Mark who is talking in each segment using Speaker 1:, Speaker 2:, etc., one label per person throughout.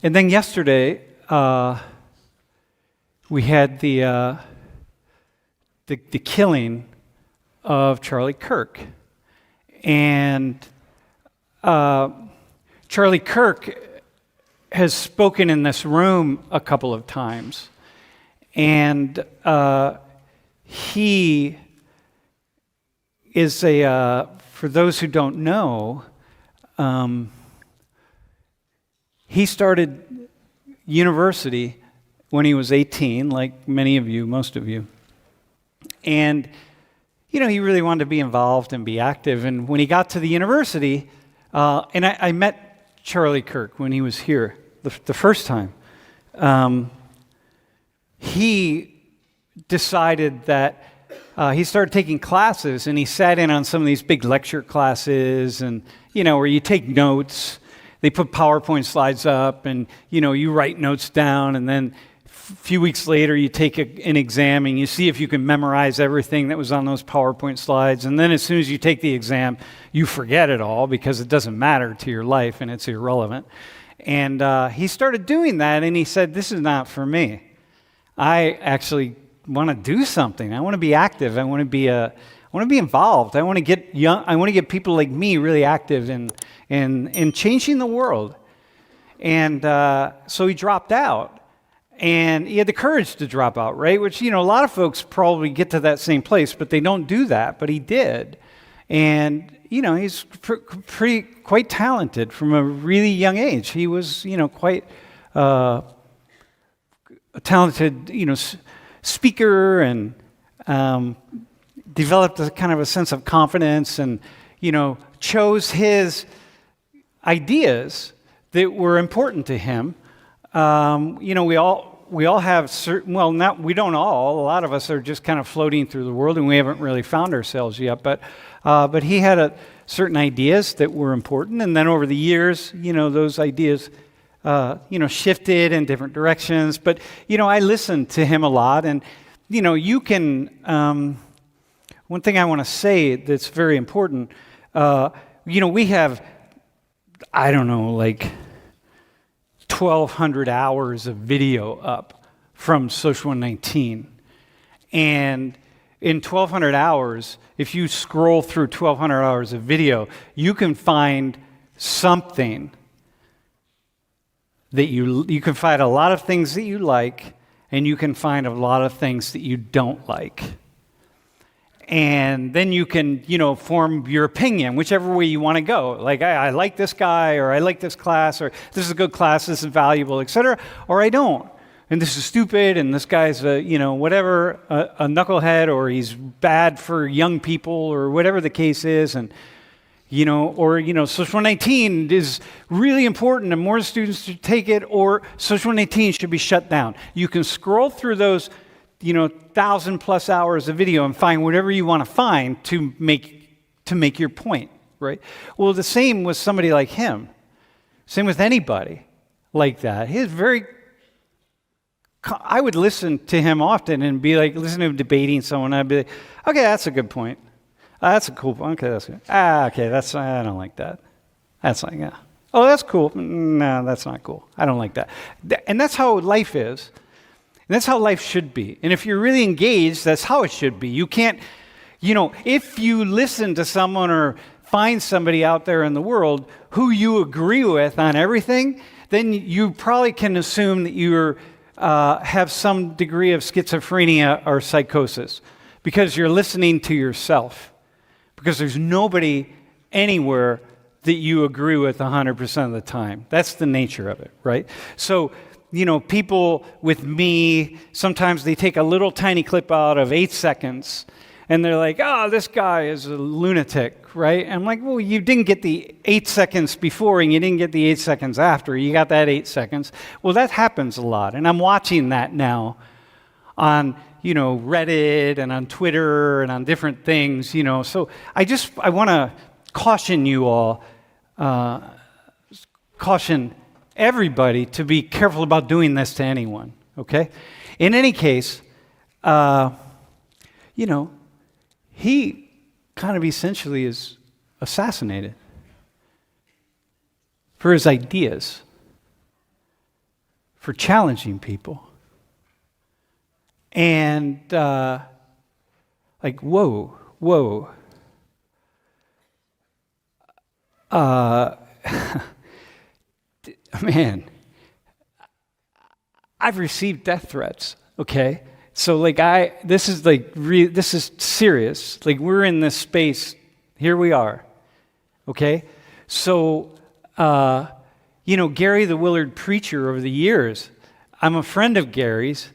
Speaker 1: And then yesterday, we had the killing of Charlie Kirk. And Charlie Kirk has spoken in this room a couple of times. And he is for those who don't know, he started university when he was 18, like many of you, most of you. And, he really wanted to be involved and be active. And when he got to the university, and I met Charlie Kirk when he was here the first time, he decided that he started taking classes, and he sat in on some of these big lecture classes, and, where you take notes. They put PowerPoint slides up, and, you write notes down, and then a few weeks later you take an exam, and you see if you can memorize everything that was on those PowerPoint slides. And then as soon as you take the exam, you forget it all because it doesn't matter to your life, and it's irrelevant. And he started doing that, and he said, this is not for me. I actually want to do something. I want to be active. I want to be involved. I want to get young. I want to get people like me really active in changing the world. And so he dropped out, and he had the courage to drop out, right? Which a lot of folks probably get to that same place, but they don't do that. But he did, and he's quite talented from a really young age. He was quite a talented speaker, and developed a kind of a sense of confidence, and chose his ideas that were important to him. We all have certain, well, not, we don't all, a lot of us are just kind of floating through the world, and we haven't really found ourselves yet, but he had certain ideas that were important, and then over the years, those ideas shifted in different directions. But, I listened to him a lot, and, you can, one thing I want to say that's very important, we have, I don't know, like 1,200 hours of video up from Social 119. And in 1,200 hours, if you scroll through 1,200 hours of video, you can find something that you can find a lot of things that you like, and you can find a lot of things that you don't like. And then you can, form your opinion, whichever way you want to go. Like, I like this guy, or I like this class, or this is a good class, this is valuable, etc. Or I don't. And this is stupid, and this guy's a knucklehead, or he's bad for young people, or whatever the case is. And, Social 119 is really important, and more students should take it, or Social 119 should be shut down. You can scroll through those 1,000+ hours of video and find whatever you want to find to make your point, right? Well, the same with somebody like him. Same with anybody like that. I would listen to him often and be like, listen to him debating someone. I'd be like, okay, that's a good point. That's a cool point. Okay, that's good. Okay, I don't like that. That's like, yeah. Oh, that's cool. No, that's not cool. I don't like that. And that's how life is. And that's how life should be. And if you're really engaged, that's how it should be. You can't, if you listen to someone or find somebody out there in the world who you agree with on everything, then you probably can assume that you have some degree of schizophrenia or psychosis, because you're listening to yourself. Because there's nobody anywhere that you agree with 100% of the time. That's the nature of it, right? So, people with me, sometimes they take a little tiny clip out of 8 seconds, and they're like, this guy is a lunatic, right? And I'm like, well, you didn't get the 8 seconds before, and you didn't get the 8 seconds after. You got that 8 seconds. Well, that happens a lot, and I'm watching that now on Reddit and on Twitter and on different things, So I want to caution you all, caution everybody to be careful about doing this to anyone, okay? In any case, he kind of essentially is assassinated for his ideas. for challenging people. And like, whoa. Man, I've received death threats, okay? So like this is serious. Like we're in this space, here we are, okay? So, Gary the Willard preacher over the years, I'm a friend of Gary's.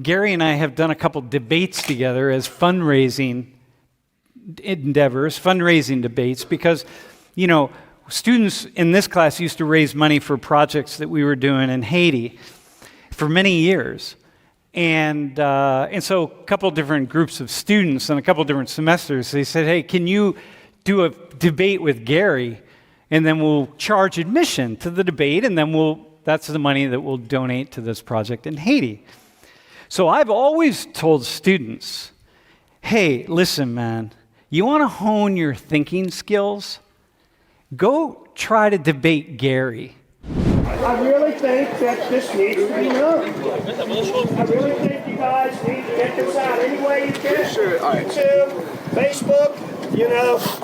Speaker 1: Gary and I have done a couple debates together as fundraising endeavors, fundraising debates, because, students in this class used to raise money for projects that we were doing in Haiti for many years. And so a couple different groups of students and a couple different semesters, they said, hey, can you do a debate with Gary? And then we'll charge admission to the debate, and then that's the money that we'll donate to this project in Haiti. So I've always told students, hey, listen, man, you want to hone your thinking skills? Go try to debate Gary.
Speaker 2: I really think that this needs to be known. I really think you guys need to get this out any way you can.
Speaker 3: Sure. All right.
Speaker 2: YouTube, Facebook,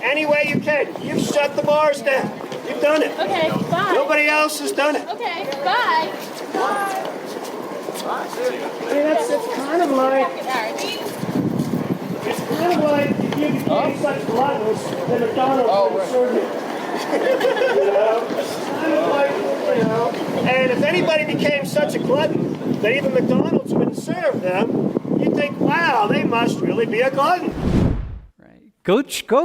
Speaker 2: any way you can. You've shut the bars down. You've done it.
Speaker 4: Okay, bye.
Speaker 2: Nobody else has done it.
Speaker 4: Okay, bye. Bye.
Speaker 2: I mean, it's kind of like, if you became such gluttons that McDonald's would serve you. Kind of like, and if anybody became such a glutton that even McDonald's wouldn't serve them, you'd think, wow, they must really be a glutton.
Speaker 1: Right. Go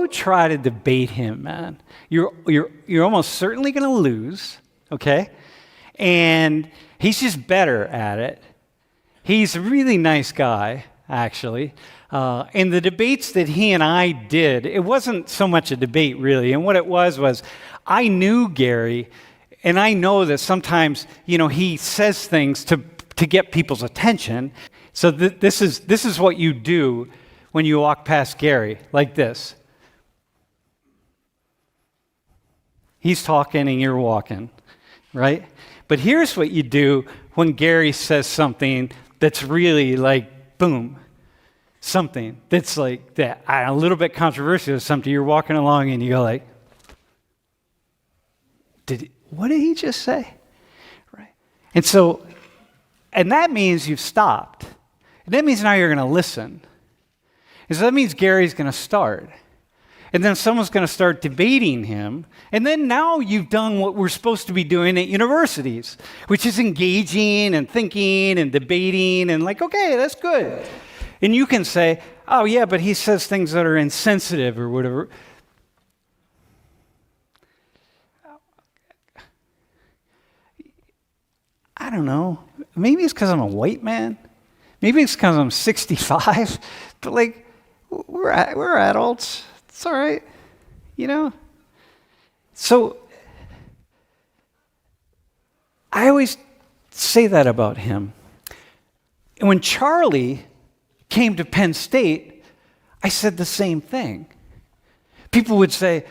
Speaker 1: try to debate him, man. You're almost certainly going to lose, okay? And he's just better at it. He's a really nice guy, actually. And the debates that he and I did, it wasn't so much a debate, really. And what it was I knew Gary, and I know that sometimes, he says things to get people's attention. So this is what you do when you walk past Gary, like this. He's talking and you're walking, right? But here's what you do when Gary says something that's really like, boom, something that's like that, a little bit controversial, something you're walking along and you go like, what did he just say? Right? And that means you've stopped. And that means now you're going to listen. And so that means Gary's going to start. And then someone's going to start debating him. And then now you've done what we're supposed to be doing at universities, which is engaging and thinking and debating and like, okay, that's good. And you can say, oh yeah, but he says things that are insensitive or whatever. I don't know. Maybe it's because I'm a white man. Maybe it's because I'm 65. But like, we're adults. It's all right, So I always say that about him. And when Charlie came to Penn State, I said the same thing. People would say,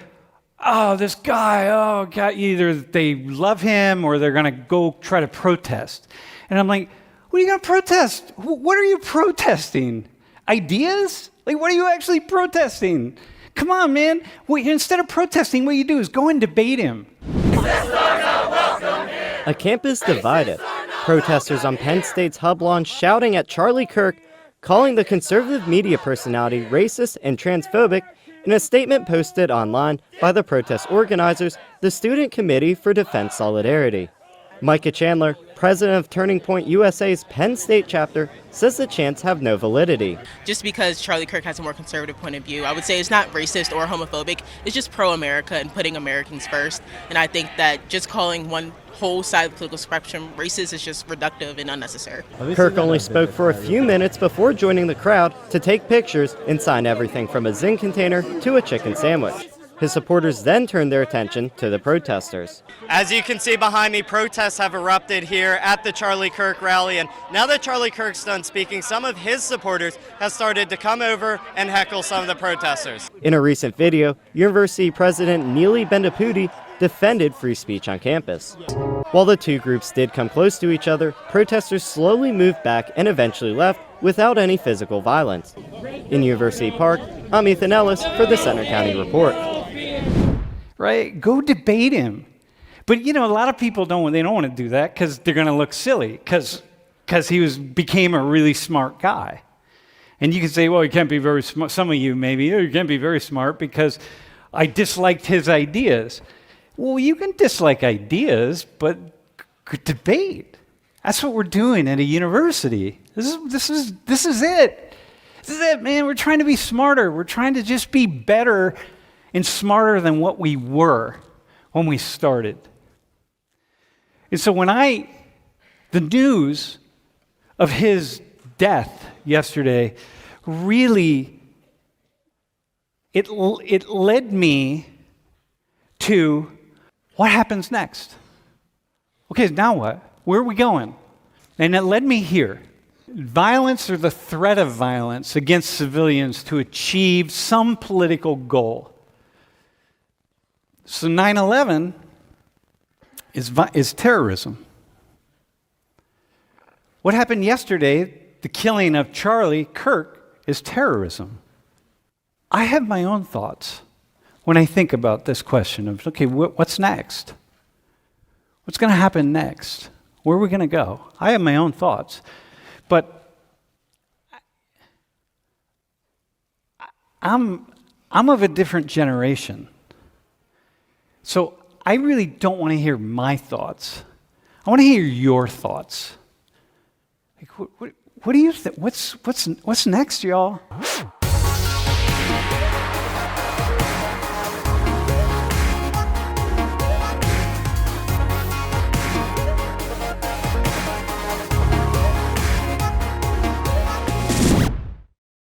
Speaker 1: oh, this guy, God, either they love him or they're going to go try to protest. And I'm like, what are you going to protest? What are you protesting? Ideas? Like, what are you actually protesting? Come on, man. Instead of protesting, what you do is go and debate him.
Speaker 5: A campus divided. Protesters on Penn State's hub lawn shouting at Charlie Kirk, calling the conservative media personality racist and transphobic in a statement posted online by the protest organizers, the Student Committee for Defense Solidarity. Micah Chandler, president of Turning Point USA's Penn State chapter, says the chants have no validity.
Speaker 6: Just because Charlie Kirk has a more conservative point of view, I would say it's not racist or homophobic. It's just pro-America and putting Americans first. And I think that just calling one whole side of the political spectrum racist is just reductive and unnecessary.
Speaker 5: Kirk only spoke for a few minutes before joining the crowd to take pictures and sign everything from a Zing container to a chicken sandwich. His supporters then turned their attention to the protesters. As you can see behind me, protests have erupted here at the Charlie Kirk rally, and now that Charlie Kirk's done speaking, some of his supporters have started to come over and heckle some of the protesters. In a recent video, University President Neeli Bendapudi defended free speech on campus. While the two groups did come close to each other, protesters slowly moved back and eventually left without any physical violence. In University Park, I'm Ethan Ellis for the Center County Report.
Speaker 1: Right? Go debate him. But a lot of people don't want to do that because they're going to look silly because he became a really smart guy. And you can say, well, he can't be very smart. Some of you maybe, you can't be very smart because I disliked his ideas. Well, you can dislike ideas, but debate. That's what we're doing at a university. This is it. This is it, man. We're trying to be smarter. We're trying to just be better and smarter than what we were when we started. And so when the news of his death yesterday really, it led me to what happens next? Okay, now what? Where are we going? And it led me here. Violence or the threat of violence against civilians to achieve some political goal. So 9/11 is terrorism. What happened yesterday, the killing of Charlie Kirk, is terrorism. I have my own thoughts when I think about this question of, okay, what's next? What's going to happen next? Where are we going to go? I have my own thoughts. But I'm of a different generation. So I really don't want to hear my thoughts. I want to hear your thoughts. Like, what do you think? What's next, y'all?